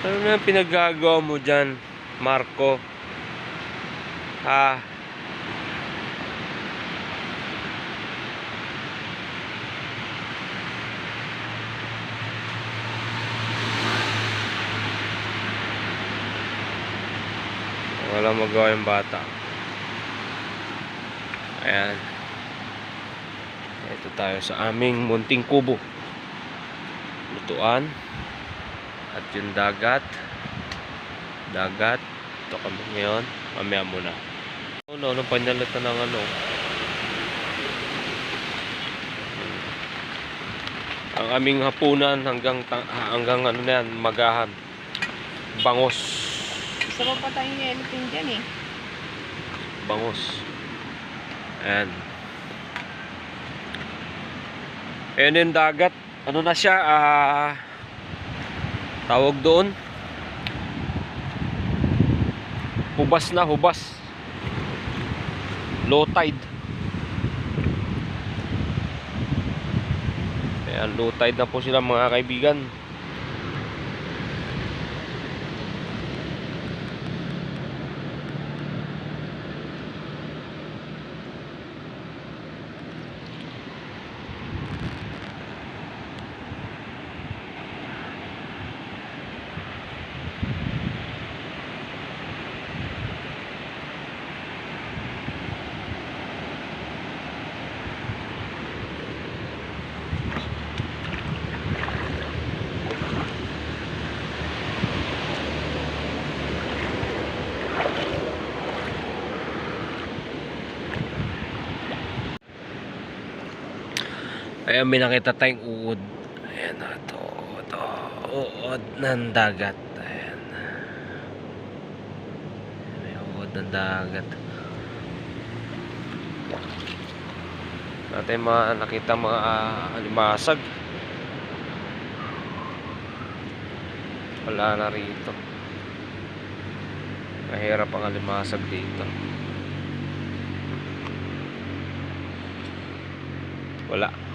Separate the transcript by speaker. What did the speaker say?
Speaker 1: Ano na pinagagawa mo dyan, Marco? Ha? Walang magawa yung bata. Ayan. Ito tayo sa aming munting kubo. Lutuan. At yung dagat. Ito kami ngayon. Mamaya muna. Anong panyalata ng ano? Ang aming hapunan hanggang ano na yan, magahan. Bangos.
Speaker 2: Isa pa tayong yellowfin dyan eh.
Speaker 1: Bangos. Ayan. Ayan yung dagat. Ano na siya? Tawag doon. Hubas na, hubas. Low tide. Ayan, low tide na po sila mga kaibigan. Ayan, may nakita tayong uod. Ayan na ito. Uod ng dagat. Ayan. May uod ng dagat. Natin nakita mga alimasag. Wala na rito. Mahirap ang alimasag dito. Wala.